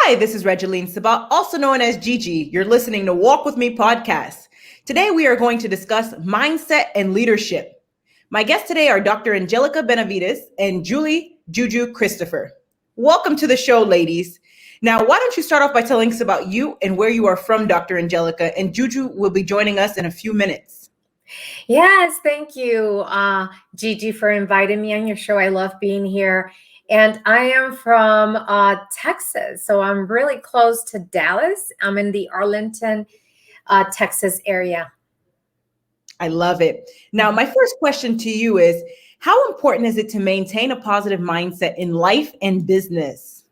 Hi, this is Ragne Sinkas, also known as Gigi. You're listening to Walk With Me podcast. Today, we are going to discuss mindset and leadership. My guests today are Dr. Angelica Benavides and Juju Christopher. Welcome to the show, ladies. Now, why don't you start off by telling us about you and where you are from, Dr. Angelica, and Juju will be joining us in a few minutes. Yes, thank you, Gigi, for inviting me on your show. I love being here. And I am from Texas, so I'm really close to Dallas. I'm in the Arlington, Texas area. I love it. Now, my first question to you is, how important is it to maintain a positive mindset in life and business?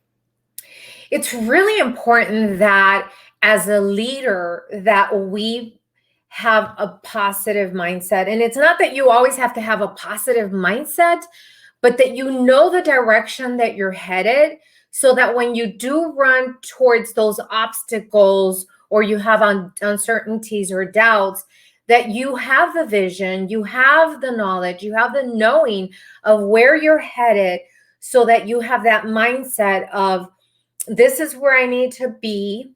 It's really important that as a leader that we have a positive mindset. And it's not that you always have to have a positive mindset, but that you know the direction that you're headed, so that when you do run towards those obstacles or you have uncertainties or doubts, that you have the vision, you have the knowledge, you have the knowing of where you're headed, so that you have that mindset of, this is where I need to be,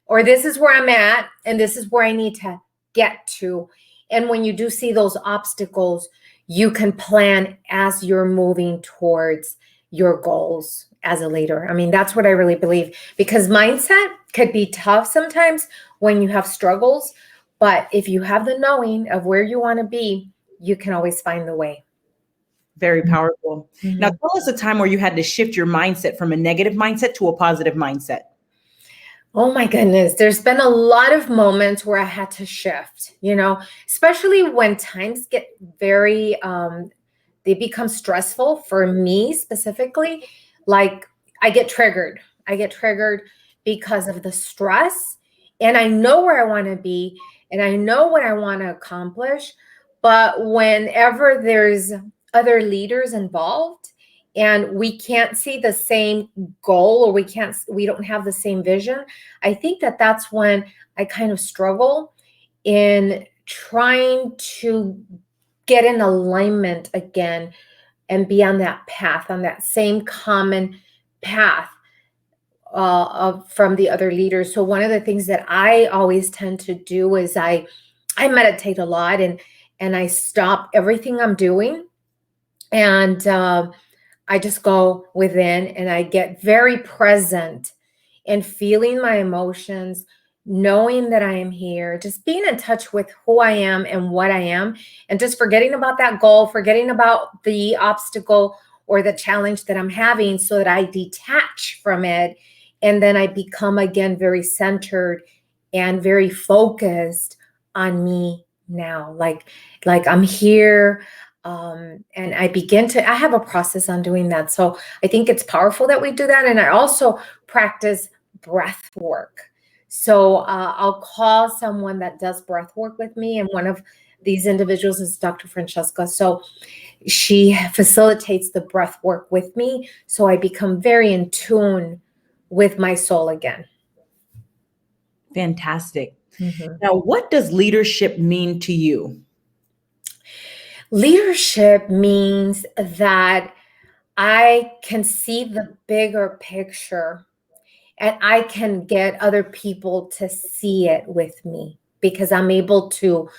or this is where I'm at, and this is where I need to get to. And when you do see those obstacles, you can plan as you're moving towards your goals as a leader. I mean, that's what I really believe, because mindset could be tough sometimes when you have struggles, but if you have the knowing of where you want to be, you can always find the way. Very powerful. Mm-hmm. Now, tell us a time where you had to shift your mindset from a negative mindset to a positive mindset. Oh my goodness. There's been a lot of moments where I had to shift, especially when times get very, they become stressful for me specifically. Like I get triggered because of the stress, and I know where I want to be and I know what I want to accomplish. But whenever there's other leaders involved and we can't see the same goal, or we don't have the same vision, I think that's when I kind of struggle in trying to get in alignment again and be on that path, on that same common path from the other leaders. So one of the things that I always tend to do is I meditate a lot, and I stop everything I'm doing, and I just go within and I get very present in feeling my emotions, knowing that I am here, just being in touch with who I am and what I am, and just forgetting about that goal, forgetting about the obstacle or the challenge that I'm having, so that I detach from it. And then I become again very centered and very focused on me now. Like I'm here. And I have a process on doing that. So I think it's powerful that we do that. And I also practice breath work. So I'll call someone that does breath work with me. And one of these individuals is Dr. Francesca. So she facilitates the breath work with me. So I become very in tune with my soul again. Fantastic. Mm-hmm. Now, what does leadership mean to you? Leadership means that I can see the bigger picture, and I can get other people to see it with me, because I'm able to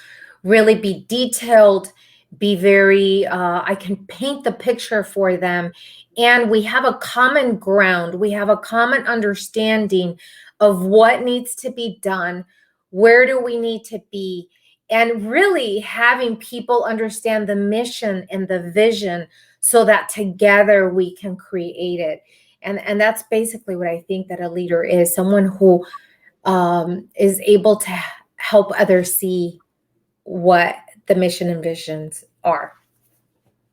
really be detailed, be very, I can paint the picture for them. And we have a common ground. We have a common understanding of what needs to be done. Where do we need to be? And really having people understand the mission and the vision, so that together we can create it. And that's basically what I think that a leader is, someone who is able to help others see what the mission and visions are.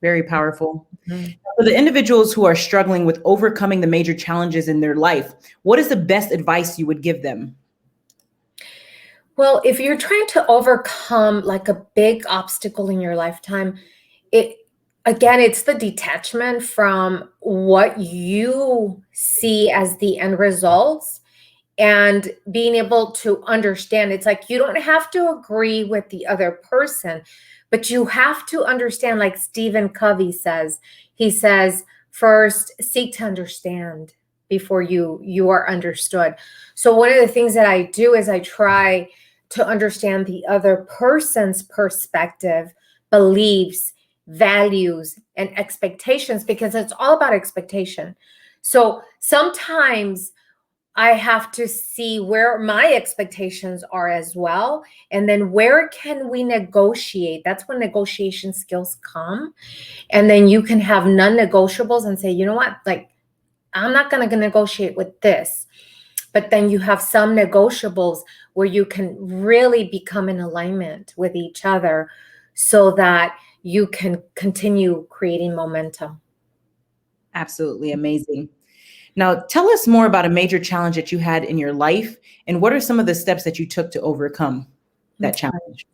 Very powerful. Mm-hmm. For the individuals who are struggling with overcoming the major challenges in their life, what is the best advice you would give them? Well, if you're trying to overcome like a big obstacle in your lifetime, it's the detachment from what you see as the end results, and being able to understand. It's like you don't have to agree with the other person, but you have to understand, like Stephen Covey says. He says, first, seek to understand. before you are understood. So one of the things that I do is I try to understand the other person's perspective, beliefs, values, and expectations, because it's all about expectation. So sometimes I have to see where my expectations are as well. And then where can we negotiate? That's when negotiation skills come. And then you can have non-negotiables and say, you know what, like, I'm not going to negotiate with this. But then you have some negotiables where you can really become in alignment with each other so that you can continue creating momentum. Absolutely amazing. Now, tell us more about a major challenge that you had in your life, and what are some of the steps that you took to overcome that challenge?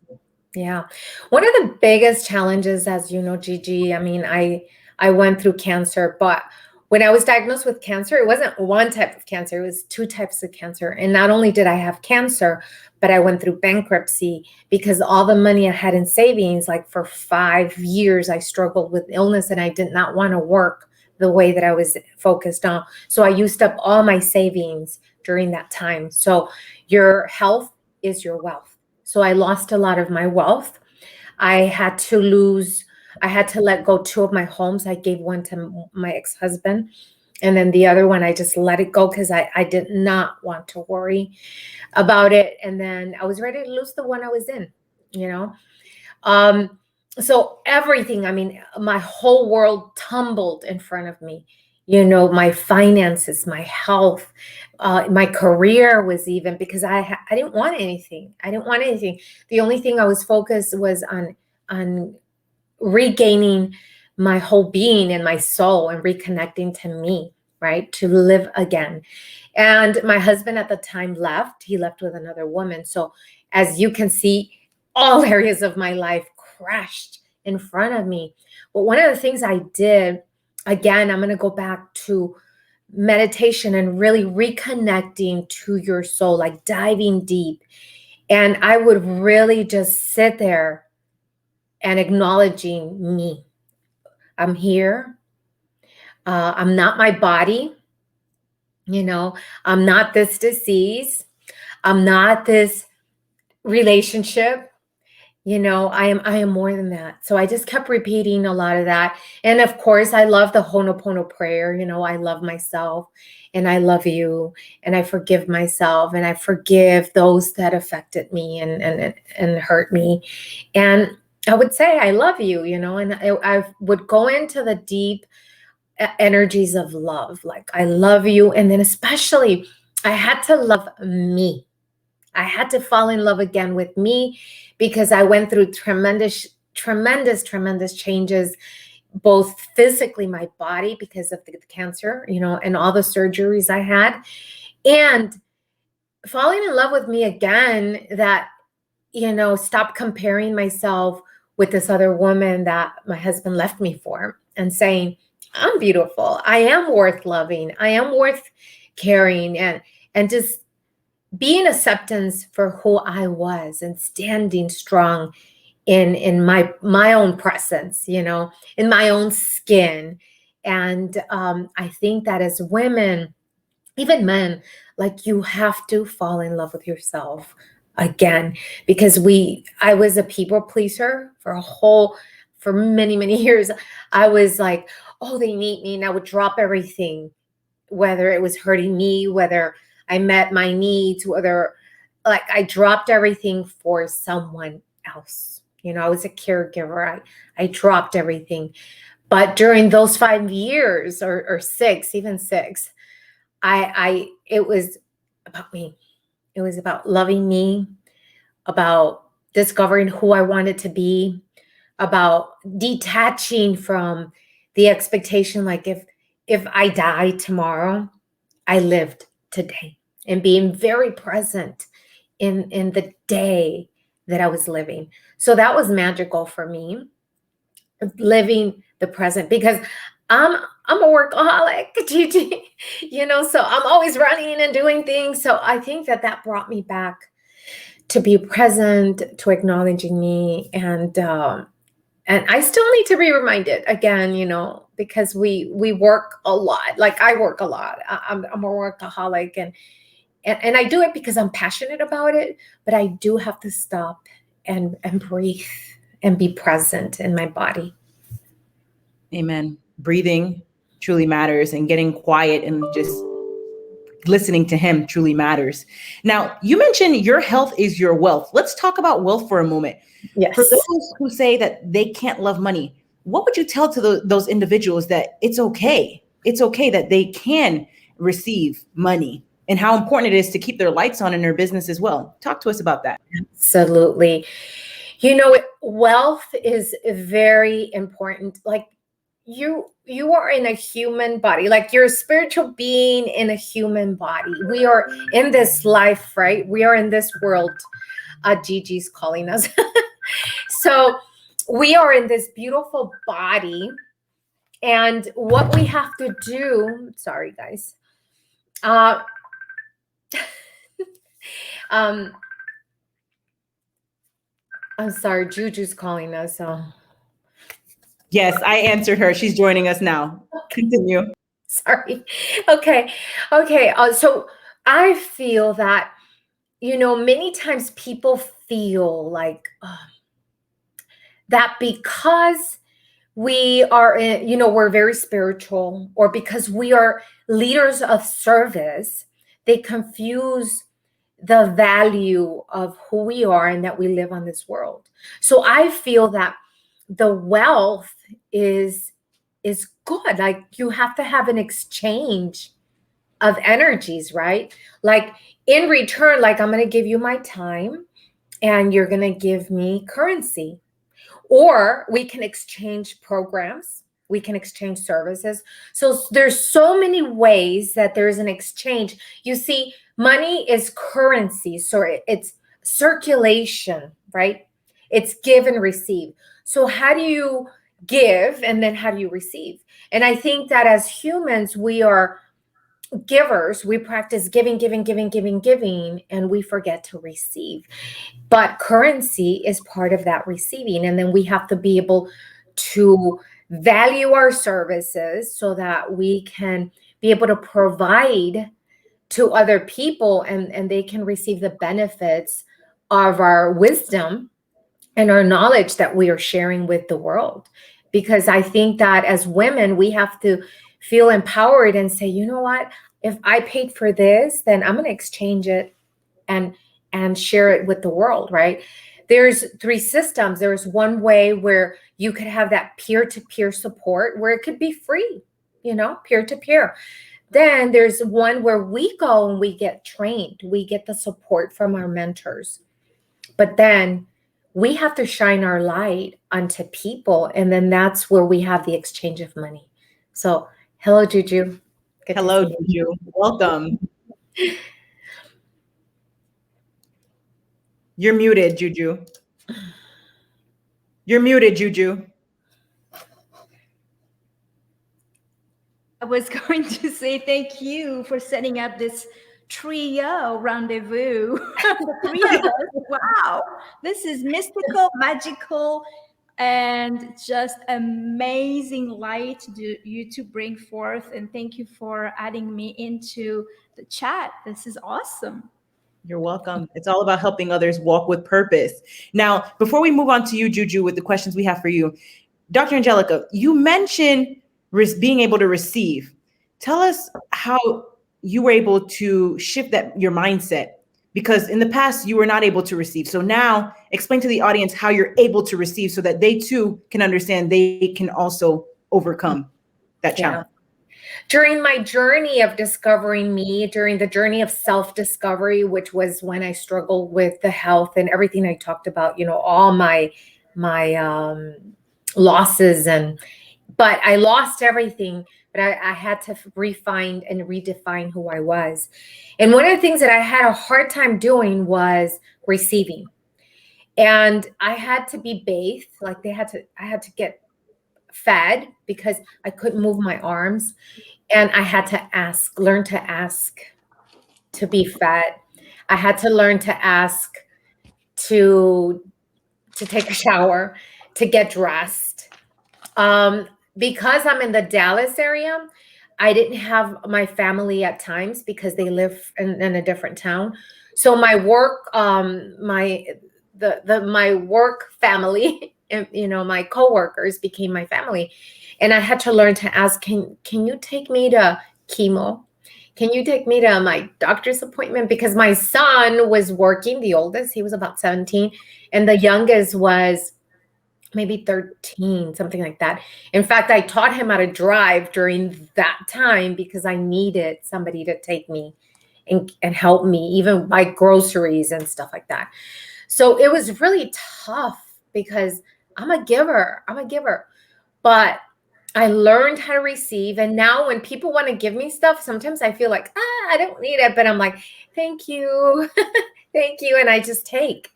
Yeah. One of the biggest challenges, as you know, Gigi, I mean, I went through cancer, but when I was diagnosed with cancer, it wasn't one type of cancer, it was two types of cancer. And not only did I have cancer, but I went through bankruptcy because all the money I had in savings, like for 5 years, I struggled with illness and I did not want to work the way that I was focused on. So I used up all my savings during that time. So your health is your wealth. So I lost a lot of my wealth. I had to let go 2 of my homes. I gave one to my ex-husband. And then the other one, I just let it go because I did not want to worry about it. And then I was ready to lose the one I was in, you know? So everything, I mean, my whole world tumbled in front of me. You know, my finances, my health, my career was even, because I didn't want anything. I didn't want anything. The only thing I was focused was on regaining my whole being and my soul and reconnecting to me, right? To live again. And my husband at the time left. He left with another woman. So as you can see, all areas of my life crashed in front of me. But one of the things I did, again, I'm going to go back to meditation and really reconnecting to your soul, like diving deep. And I would really just sit there and acknowledging me. I'm here. I'm not my body. You know, I'm not this disease. I'm not this relationship. You know, I am more than that. So I just kept repeating a lot of that. And of course, I love the Ho'oponopono prayer. You know, I love myself and I love you and I forgive myself and I forgive those that affected me and hurt me. And I would say, I love you, you know, and I would go into the deep energies of love. Like, I love you. And then especially I had to love me. I had to fall in love again with me because I went through tremendous changes, both physically, my body, because of the cancer, you know, and all the surgeries I had, and falling in love with me again, that, you know, stop comparing myself with this other woman that my husband left me for, and saying, I'm beautiful. I am worth loving. I am worth caring, and just being acceptance for who I was and standing strong in my own presence, you know, in my own skin. And I think that as women, even men, like, you have to fall in love with yourself again, because I was a people pleaser for many years. I was like, oh, they need me, and I would drop everything, whether it was hurting me, whether I met my needs, whether, like, I dropped everything for someone else. You know, I was a caregiver. I dropped everything. But during those 5 years or 6, even 6, it was about me. It was about loving me, about discovering who I wanted to be, about detaching from the expectation, like, if I die tomorrow, I lived today, and being very present in the day that I was living. So that was magical for me, living the present, because I'm a workaholic, Gigi, you know, so I'm always running and doing things. So I think that brought me back to be present, to acknowledging me, and And I still need to be reminded again, because we work a lot. Like I work a lot. I'm a workaholic, and I do it because I'm passionate about it, but I do have to stop and breathe and be present in my body. Amen. Breathing truly matters, and getting quiet and just listening to him truly matters. Now, you mentioned your health is your wealth. Let's talk about wealth for a moment. Yes. For those who say that they can't love money, what would you tell to those individuals that it's okay? It's okay that they can receive money, and how important it is to keep their lights on in their business as well. Talk to us about that. Absolutely. Wealth is very important. Like you are in a human body, like you're a spiritual being in a human body. We are in this life, right? We are in this world. Gigi's calling us. So we are in this beautiful body, and what we have to do, sorry guys, I'm sorry, Juju's calling us. So Yes, I answered her. She's joining us now. Continue. Sorry. Okay. So I feel that, many times people feel like that because we are, we're very spiritual, or because we are leaders of service, they confuse the value of who we are and that we live on this world. So I feel that the wealth is good. Like you have to have an exchange of energies, right? Like in return, like I'm going to give you my time and you're going to give me currency. Or we can exchange programs, we can exchange services. So there's so many ways that there's an exchange. You see, money is currency, so it's circulation, right? It's give and receive. So how do you give, and then how do you receive? And I think that as humans, we are givers. We practice giving, and we forget to receive. But currency is part of that receiving. And then we have to be able to value our services so that we can be able to provide to other people, and they can receive the benefits of our wisdom and our knowledge that we are sharing with the world. Because I think that as women, we have to feel empowered and say, you know what, if I paid for this, then I'm going to exchange it and share it with the world, right? There's 3 systems. There's one way where you could have that peer-to-peer support where it could be free, peer-to-peer. Then there's one where we go and we get trained. We get the support from our mentors. But then we have to shine our light onto people. And then that's where we have the exchange of money. So, hello, Juju. Good hello, Juju. Welcome. You're muted, Juju. You're muted, Juju. I was going to say thank you for setting up this trio rendezvous. The 3 of us. Wow. This is mystical, magical, and just amazing light you to bring forth. And thank you for adding me into the chat. This is awesome. You're welcome. It's all about helping others walk with purpose. Now, before we move on to you, Juju, with the questions we have for you, Dr. Angelica, you mentioned being able to receive. Tell us how you were able to shift your mindset, because in the past you were not able to receive. So now explain to the audience how you're able to receive so that they too can understand they can also overcome that challenge. During my journey of discovering me, during the journey of self-discovery, which was when I struggled with the health and everything I talked about, all my losses, but I lost everything, but I had to refine and redefine who I was. And one of the things that I had a hard time doing was receiving. And I had to be bathed, like I had to get fed because I couldn't move my arms. And I had to learn to ask to be fed. I had to learn to ask to take a shower. to get dressed. Because I'm in the Dallas area, I didn't have my family at times because they live in a different town. So my work, my work family, and my coworkers became my family, and I had to learn to ask, can you take me to chemo? Can you take me to my doctor's appointment? Because my son was working, the oldest, he was about 17, and the youngest was maybe 13, something like that. In fact, I taught him how to drive during that time because I needed somebody to take me and help me, even buy groceries and stuff like that. So it was really tough because I'm a giver. But I learned how to receive. And now when people want to give me stuff, sometimes I feel like, I don't need it. But I'm like, thank you. Thank you. And I just take,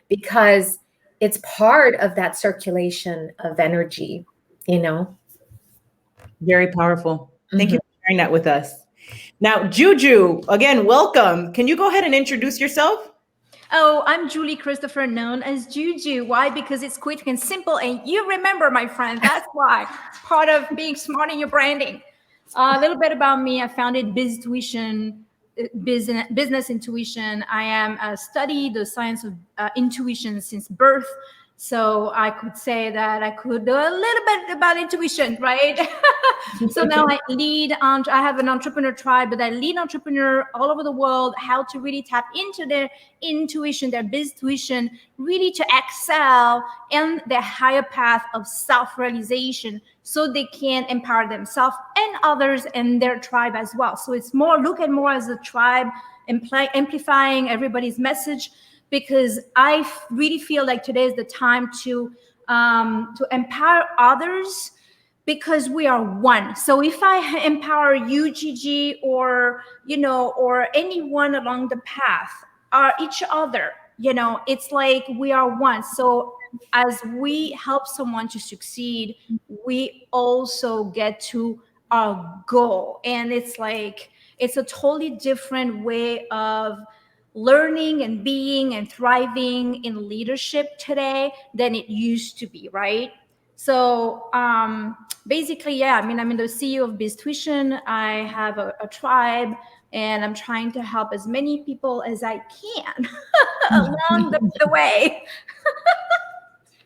because it's part of that circulation of energy, Very powerful. Thank you for sharing that with us. Now, Juju, again, welcome. Can you go ahead and introduce yourself? Oh, I'm Julie Christopher, known as Juju. Why? Because it's quick and simple, and you remember, my friend. That's why. Part of being smart in your branding. A little bit about me. I founded Biztuition, business intuition. I am studied the science of intuition since birth. So I could say that I could do a little bit about intuition, right? So now I have an entrepreneur tribe, but I lead entrepreneurs all over the world how to really tap into their intuition, their biztuition, really to excel in their higher path of self-realization so they can empower themselves and others and their tribe as well. So it's look at more as a tribe, amplifying everybody's message, because I really feel like today is the time to empower others, because we are one. So if I empower you, Gigi, or anyone along the path, or each other, it's like we are one. So as we help someone to succeed, we also get to our goal. And it's a totally different way of learning and being and thriving in leadership today than it used to be, right? So basically, I'm the CEO of Biztuition. I have a tribe, and I'm trying to help as many people as I can along the way.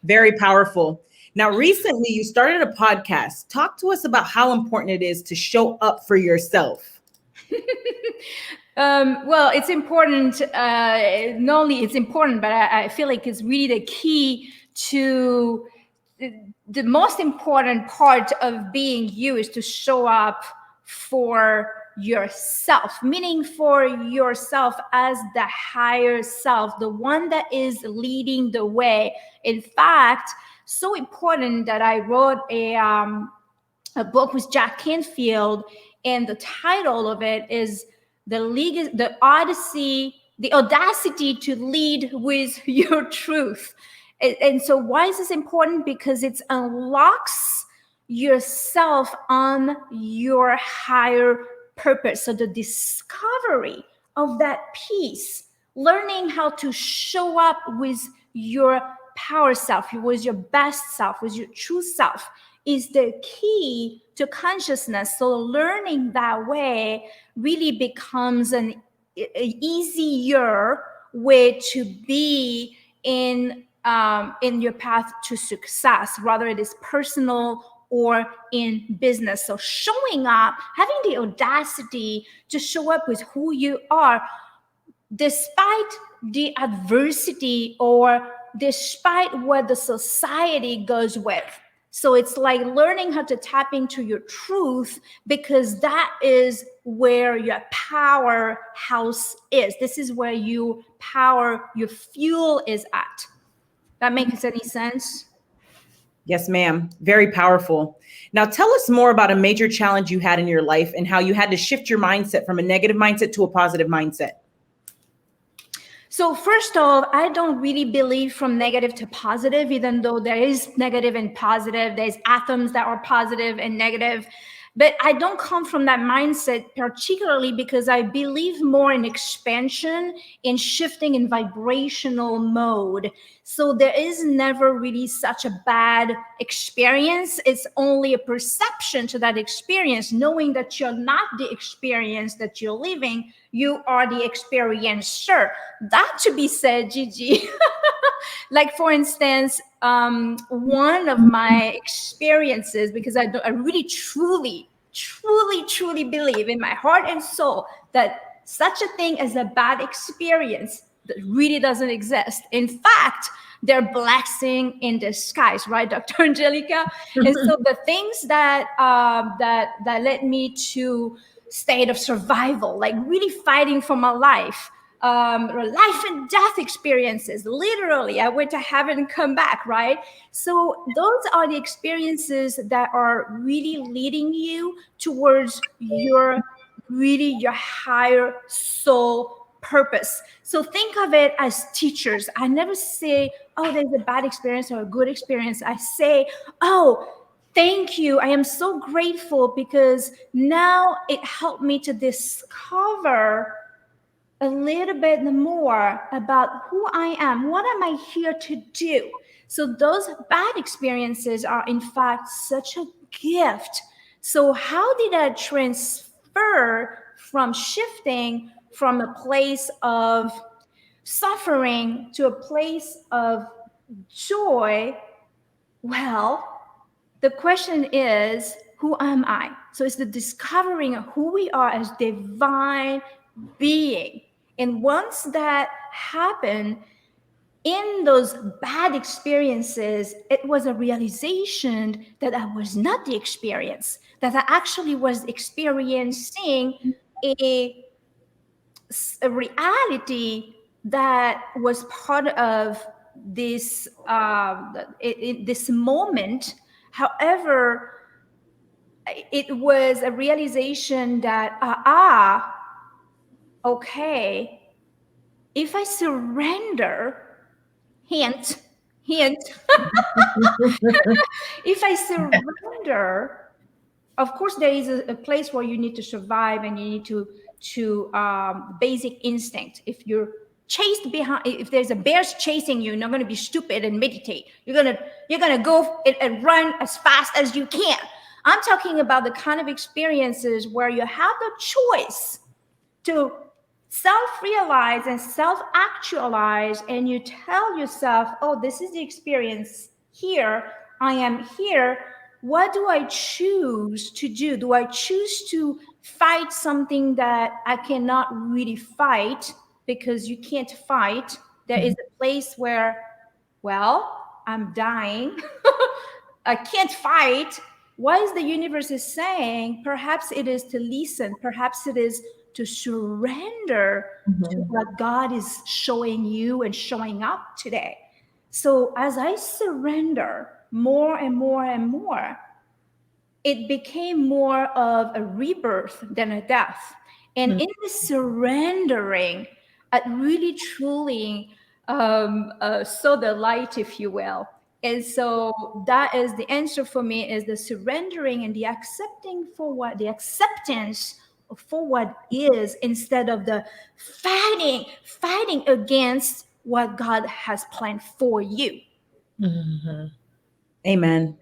Very powerful. Now, recently you started a podcast. Talk to us about how important it is to show up for yourself. Well, it's important. Not only it's important, but I feel like it's really the key to the most important part of being you is to show up for yourself, meaning for yourself as the higher self, the one that is leading the way. In fact, so important that I wrote a book with Jack Canfield, and the title of it is the audacity to lead with your truth. And so why is this important? Because it unlocks yourself on your higher purpose. So the discovery of that piece, learning how to show up with your power self, with your best self, with your true self, is the key to consciousness. So learning that way really becomes an easier way to be in your path to success, whether it is personal or in business. So showing up, having the audacity to show up with who you are, despite the adversity or despite what the society goes with. So it's like learning how to tap into your truth, because that is where your powerhouse is. This is where your fuel is at. That makes any sense? Yes, ma'am. Very powerful. Now, tell us more about a major challenge you had in your life and how you had to shift your mindset from a negative mindset to a positive mindset. So first off, I don't really believe from negative to positive, even though there is negative and positive. There's atoms that are positive and negative. But I don't come from that mindset, particularly because I believe more in expansion, in shifting in vibrational mode. So there is never really such a bad experience. It's only a perception to that experience, knowing that you're not the experience that you're living, you are the experiencer. That to be said, Gigi. Like, for instance, one of my experiences, because I really truly believe in my heart and soul that such a thing as a bad experience that really doesn't exist. In fact, they're blessing in disguise, right, Dr. Angelica? And so the things that that led me to state of survival, like really fighting for my life, life and death experiences. Literally, I went to heaven and come back, right? So those are the experiences that are really leading you towards your higher soul purpose. So think of it as teachers. I never say, oh, there's a bad experience or a good experience. I say, oh, thank you. I am so grateful because now it helped me to discover a little bit more about who I am. What am I here to do? So those bad experiences are in fact such a gift. So how did I transfer from shifting from a place of suffering to a place of joy? Well, the question is, who am I? So it's the discovering of who we are as divine being. And once that happened, in those bad experiences, it was a realization that I was not the experience, that I actually was experiencing a reality that was part of this this moment. However, it was a realization that okay, if I surrender, hint, if I surrender, of course, there is a place where you need to survive and you need to basic instinct. If you're chased behind, if there's a bear chasing you, you're not going to be stupid and meditate. You're gonna go and run as fast as you can. I'm talking about the kind of experiences where you have the choice to self-realize and self-actualize, and you tell yourself, oh, this is the experience here. I am here. What do I choose to do? Do I choose to fight something that I cannot really fight? Because you can't fight. There is a place where, well, I'm dying. I can't fight. What is the universe is saying? Perhaps it is to listen. Perhaps it is to surrender to what God is showing you and showing up today. So as I surrender more and more and more, it became more of a rebirth than a death. And in the surrendering, I really truly saw the light, if you will. And so that is the answer for me, is the surrendering and the accepting for what, the acceptance for what is, instead of the fighting against what God has planned for you. Amen.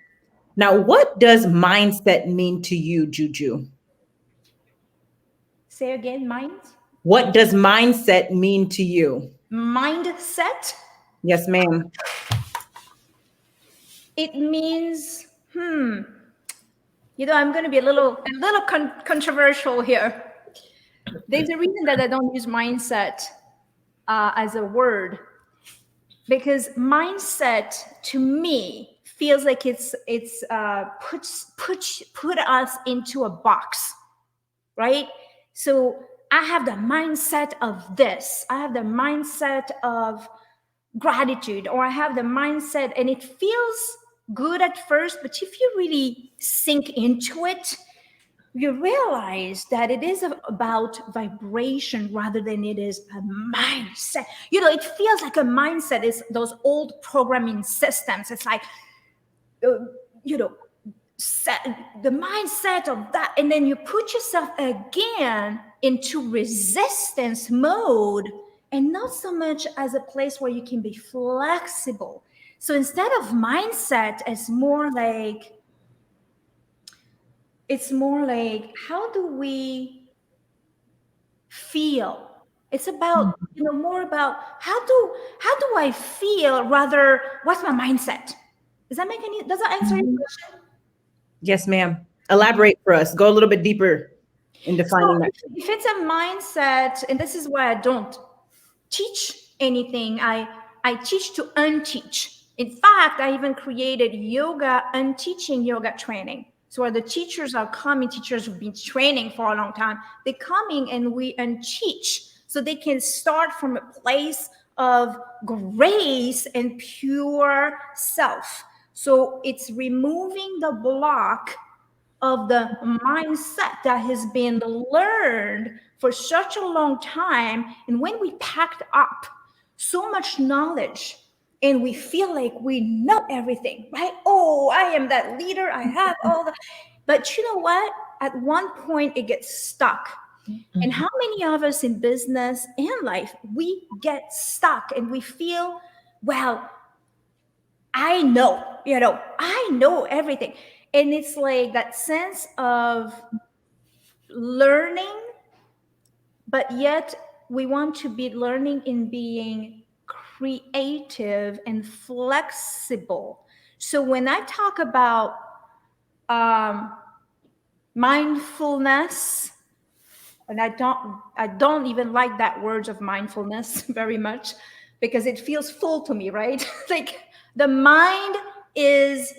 Now, what does mindset mean to you, Juju? Say again, mind? What does mindset mean to you? Mindset? Yes, ma'am. It means, I'm going to be a little controversial here. There's a reason that I don't use mindset as a word, because mindset to me feels like it's put us into a box, right? So I have the mindset of this. I have the mindset of gratitude, or I have the mindset, and it feels good at first, but if you really sink into it, you realize that it is about vibration rather than it is a mindset. It feels like a mindset is those old programming systems. It's like, the mindset of that, and then you put yourself again into resistance mode, and not so much as a place where you can be flexible. So instead of mindset, it's more like how do we feel? It's about, more about how do I feel, rather what's my mindset. Does that answer your question? Yes, ma'am. Elaborate for us. Go a little bit deeper in defining that. If it's a mindset, and this is why I don't teach anything, I teach to unteach. In fact, I even created yoga, unteaching yoga training. So where the teachers are coming, teachers who've been training for a long time, they're coming and we unteach so they can start from a place of grace and pure self. So it's removing the block of the mindset that has been learned for such a long time. And when we packed up so much knowledge and we feel like we know everything, right? Oh, I am that leader. I have all the, but you know what? At one point it gets stuck. And how many of us in business and life, we get stuck and we feel, well, I know everything. And it's like that sense of learning, but yet we want to be learning in being creative and flexible. So when I talk about mindfulness, and I don't even like that word of mindfulness very much because it feels full to me, right? Like the mind is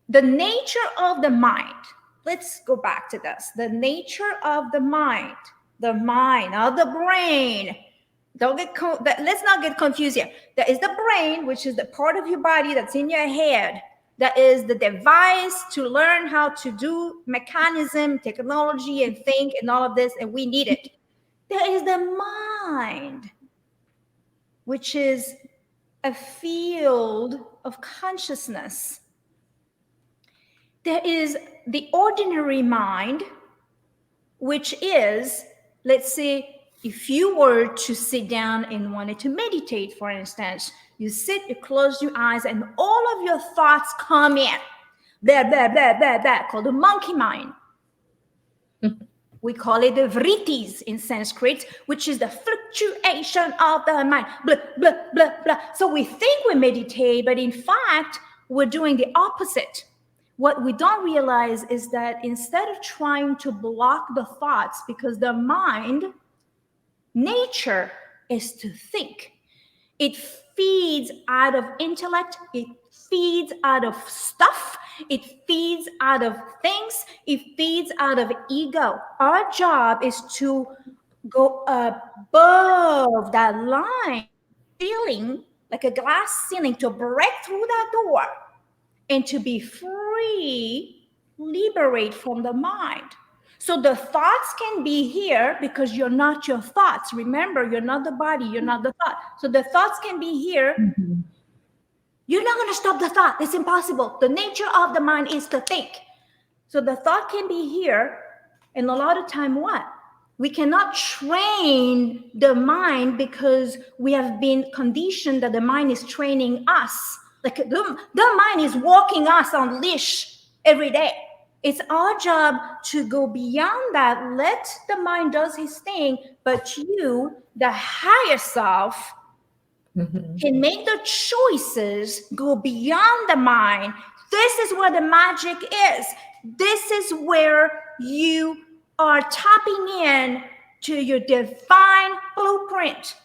the nature of the mind. Let's go back to this. The nature of the mind, of the brain. Let's not get confused here. There is the brain, which is the part of your body that's in your head. That is the device to learn how to do mechanism, technology, and think and all of this, and we need it. There is the mind, which is a field of consciousness. There is the ordinary mind, which is, let's say, if you were to sit down and wanted to meditate, for instance, you sit, you close your eyes, and all of your thoughts come in. Blah, blah, blah, blah, blah, called the monkey mind. We call it the vrittis in Sanskrit, which is the fluctuation of the mind. Blah, blah, blah, blah. So we think we meditate, but in fact, we're doing the opposite. What we don't realize is that instead of trying to block the thoughts, because the mind, nature is to think. It feeds out of intellect. It feeds out of stuff. It feeds out of things. It feeds out of ego. Our job is to go above that line, ceiling, like a glass ceiling, to break through that door and to be free, liberate from the mind. So the thoughts can be here because you're not your thoughts. Remember, you're not the body, you're not the thought. So the thoughts can be here. Mm-hmm. You're not going to stop the thought. It's impossible. The nature of the mind is to think. So the thought can be here. And a lot of time, what? We cannot train the mind because we have been conditioned that the mind is training us. Like the mind is walking us on leash every day. It's our job to go beyond that. Let the mind does his thing, but you, the higher self, can make the choices, go beyond the mind. This is where the magic is. This is where you are tapping in to your divine blueprint.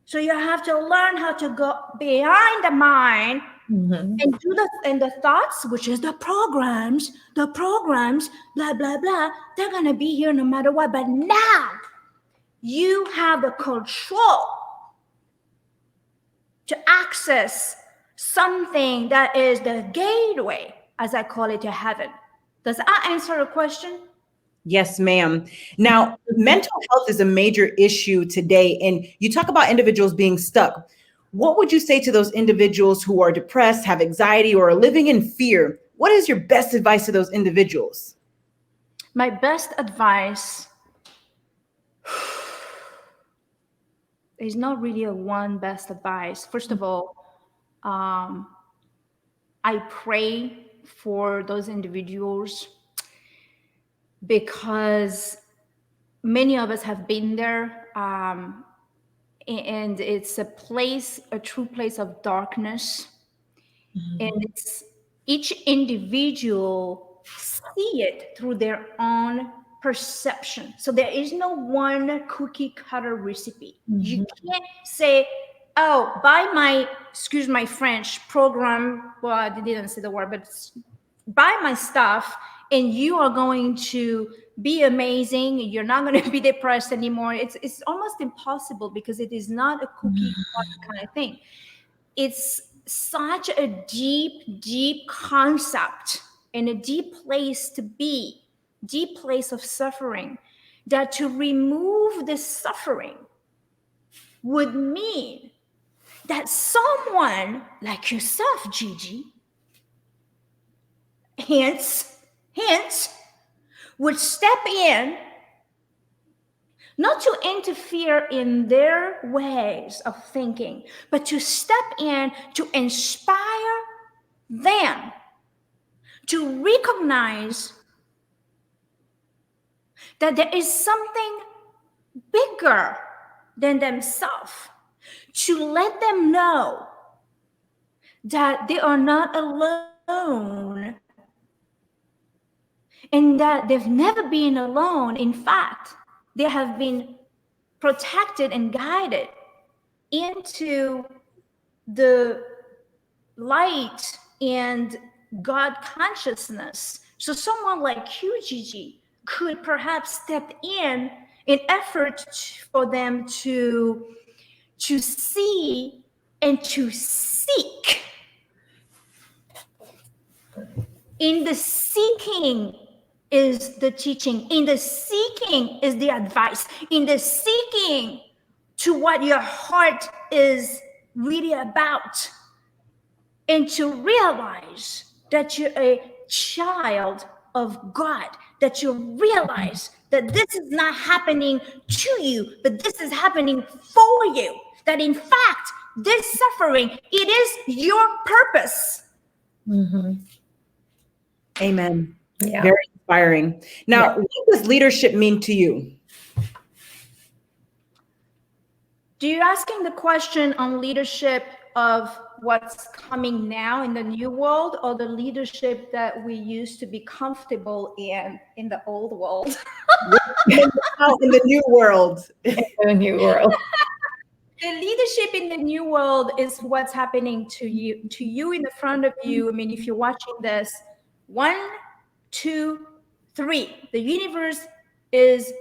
So you have to learn how to go behind the mind and do the thoughts, which is the programs, blah, blah, blah. They're going to be here no matter what. But now you have the control to access something that is the gateway, as I call it, to heaven. Does that answer the question? Yes, ma'am. Now, mental health is a major issue today, and you talk about individuals being stuck. What would you say to those individuals who are depressed, have anxiety, or are living in fear? what is your best advice to those individuals? My best advice, there's not really a one best advice. First of all, I pray for those individuals because many of us have been there, and it's a true place of darkness. And it's each individual see it through their own perception. So there is no one cookie cutter recipe. You can't say, oh, buy my, excuse my French, program, well, I didn't say the word, but buy my stuff and you are going to be amazing. You're not going to be depressed anymore. It's almost impossible because it is not a cookie cutter kind of thing. It's such a deep concept and a deep place to be, deep place of suffering, that to remove the suffering would mean that someone like yourself, Gigi, hence, would step in, not to interfere in their ways of thinking, but to step in to inspire them to recognize that there is something bigger than themselves, to let them know that they are not alone and that they've never been alone. In fact, they have been protected and guided into the light and God consciousness. So someone like you, Gigi, could perhaps step in effort for them to see and to seek. In the seeking is the teaching. In the seeking is the advice. In the seeking to what your heart is really about. And to realize that you're a child of God, that you realize that this is not happening to you, but this is happening for you. That in fact, this suffering, it is your purpose. Amen. Yeah. Very inspiring. Now, what does leadership mean to you? Do you asking the question on leadership of what's coming now in the new world, or the leadership that we used to be comfortable in the old world? Now in the new world. The new world. The leadership in the new world is what's happening to you in the front of you. I mean, if you're watching this, 1, 2, 3, the universe is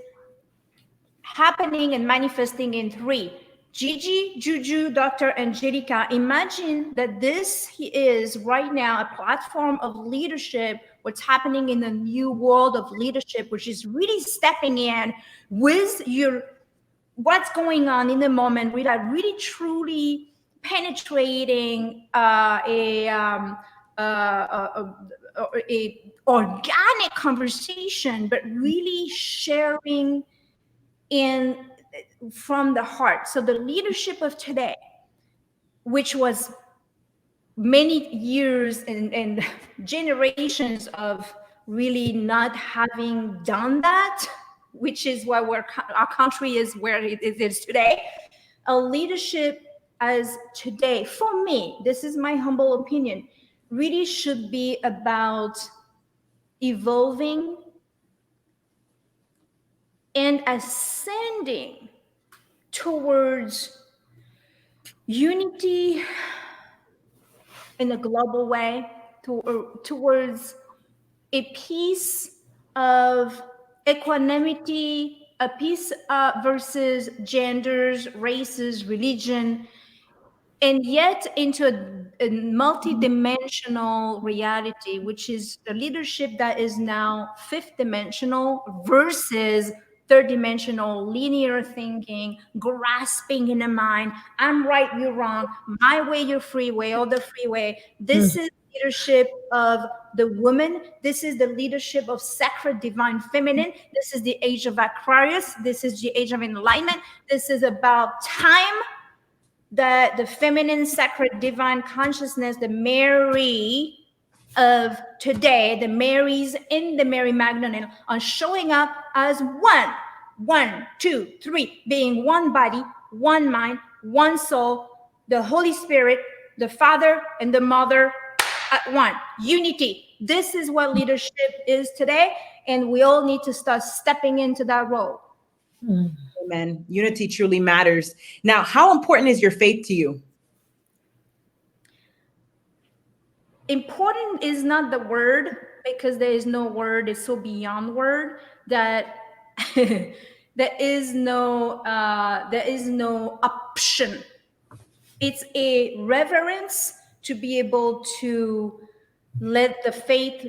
happening and manifesting in 3. Gigi, Juju, Dr. Angelica, imagine that this is right now a platform of leadership, what's happening in the new world of leadership, which is really stepping in with what's going on in the moment, without really truly penetrating a organic conversation, but really sharing from the heart. So the leadership of today, which was many years and generations of really not having done that, which is why our country is where it is today. A leadership as today, for me, this is my humble opinion, really should be about evolving and ascending towards unity in a global way, towards a piece of equanimity, a piece versus genders, races, religion, and yet into a multi-dimensional reality, which is the leadership that is now 5th dimensional versus 3rd dimensional linear thinking, grasping in the mind. I'm right, you're wrong. My way, your freeway, or the freeway. This is leadership of the woman. This is the leadership of sacred divine feminine. This is the age of Aquarius. This is the age of enlightenment. This is about time that the feminine sacred divine consciousness, the Mary of today, the Marys in the Mary Magdalene, are showing up as one, two, three, being one body, one mind, one soul, the Holy Spirit, the Father and the Mother at one. Unity. This is what leadership is today, and we all need to start stepping into that role. Amen. Unity truly matters. Now, how important is your faith to you? Important is not the word, because there is no word. It's so beyond word that there is no option. It's a reverence to be able to let the faith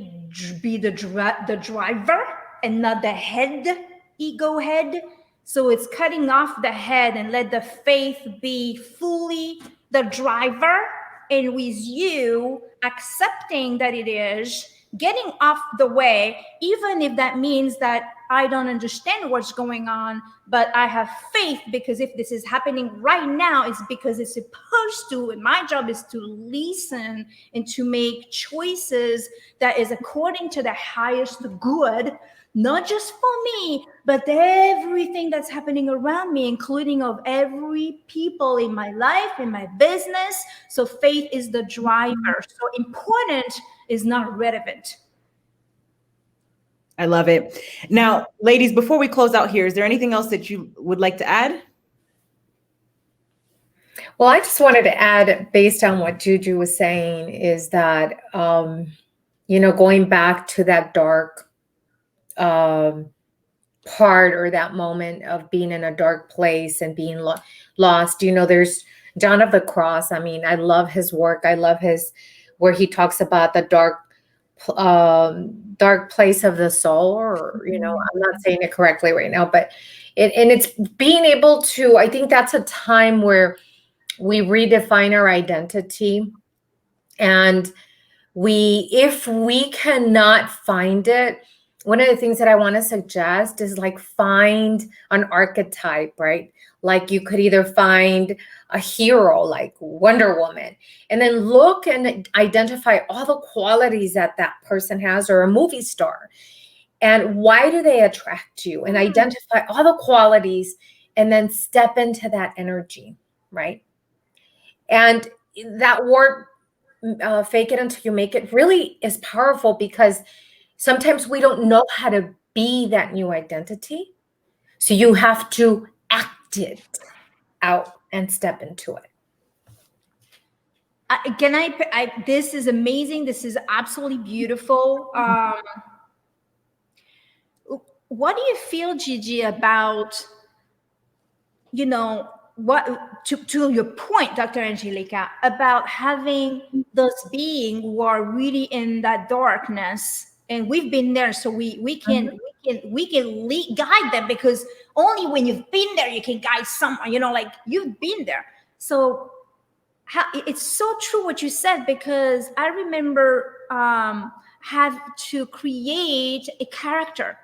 be the driver and not the ego head. So it's cutting off the head and let the faith be fully the driver, and with you accepting that it is, getting off the way, even if that means that I don't understand what's going on, but I have faith, because if this is happening right now, it's because it's supposed to, and my job is to listen and to make choices that is according to the highest good, not just for me, but everything that's happening around me, including of every people in my life, in my business. So faith is the driver. So important is not relevant. I love it. Now, ladies, before we close out here, is there anything else that you would like to add? Well, I just wanted to add, based on what Juju was saying, is that, going back to that dark part, or that moment of being in a dark place and being lost. There's John of the Cross. I mean, I love his work. I love where he talks about the dark place of the soul, or, I'm not saying it correctly right now, but it's being able to, I think that's a time where we redefine our identity. And if we cannot find it, one of the things that I want to suggest is find an archetype, right? Like you could either find a hero like Wonder Woman, and then look and identify all the qualities that person has, or a movie star, and why do they attract you, and identify all the qualities, and then step into that energy, right? And that word, fake it until you make it, really is powerful, because sometimes we don't know how to be that new identity. So you have to act it out and step into it. This is amazing. This is absolutely beautiful. What do you feel, Gigi, about, what to your point, Dr. Angelica, about having those beings who are really in that darkness, and we've been there, so we can guide them, because only when you've been there you can guide someone, like you've been there. So it's so true what you said, because I remember have to create a character.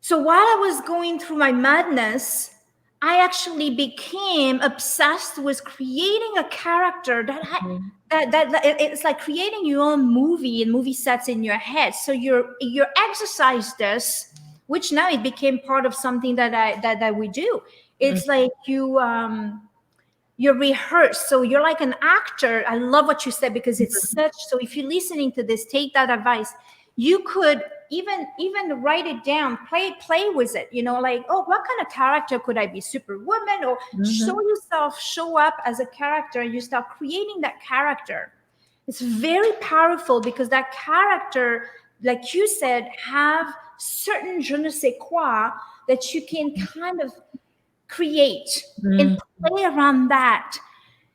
So while I was going through my madness, I actually became obsessed with creating a character that it's like creating your own movie and movie sets in your head. So you exercise this, which now it became part of something that we do. It's like you rehearse. So you're like an actor. I love what you said, because it's such. So if you're listening to this, take that advice. You could even write it down, play with it, like, oh, what kind of character could I be? Superwoman? Or show up as a character, and you start creating that character. It's very powerful, because that character, like you said, have certain je ne sais quoi that you can kind of create and play around that.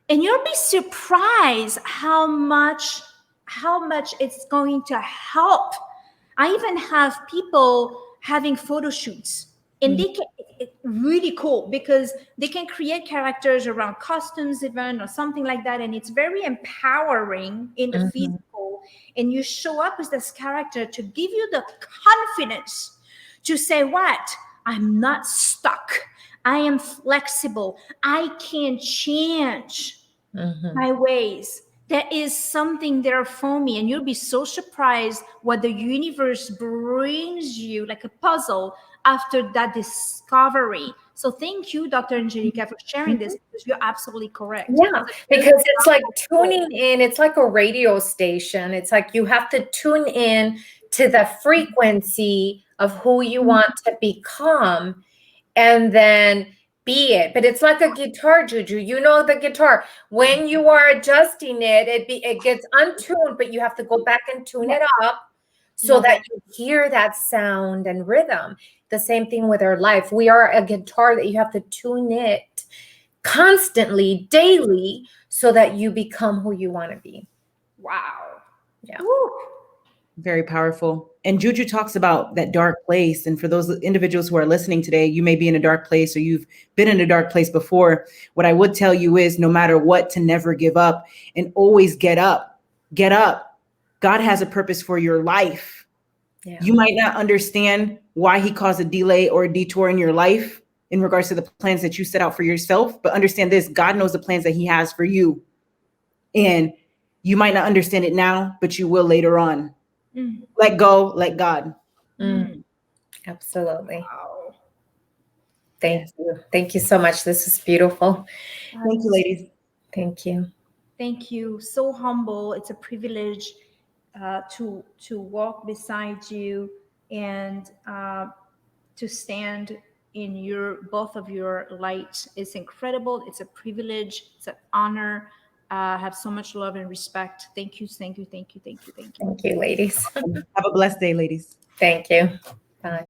And you'll be surprised how much it's going to help. I even have people having photo shoots, and really cool because they can create characters around costumes even or something like that, and it's very empowering in the physical, and you show up as this character to give you the confidence to say, what, I'm not stuck, I am flexible, I can change my ways. There is something there for me, and you'll be so surprised what the universe brings you like a puzzle after that discovery. So thank you, Dr. Angelica, for sharing this, because you're absolutely correct. Yeah, because it's like tuning in. It's like a radio station. It's like you have to tune in to the frequency of who you want to become, and then be it. But it's like a guitar, Juju. You know the guitar. When you are adjusting it, it gets untuned, but you have to go back and tune it up so that you hear that sound and rhythm. The same thing with our life. We are a guitar that you have to tune it constantly, daily, so that you become who you want to be. Wow. Yeah. Woo. Very powerful. And Juju talks about that dark place. And for those individuals who are listening today, you may be in a dark place or you've been in a dark place before. What I would tell you is no matter what, to never give up and always get up. Get up. God has a purpose for your life. Yeah. You might not understand why he caused a delay or a detour in your life in regards to the plans that you set out for yourself, but understand this: God knows the plans that he has for you. And you might not understand it now, but you will later on. Let go, let God. Absolutely. Wow. Thank you. Thank you so much. This is beautiful. Thank you, ladies. Thank you. Thank you. So humble. It's a privilege to walk beside you and to stand in both of your light. It's incredible. It's a privilege. It's an honor. I have so much love and respect. Thank you. Thank you. Thank you. Thank you. Thank you. Thank you, ladies. Have a blessed day, ladies. Thank you. Bye.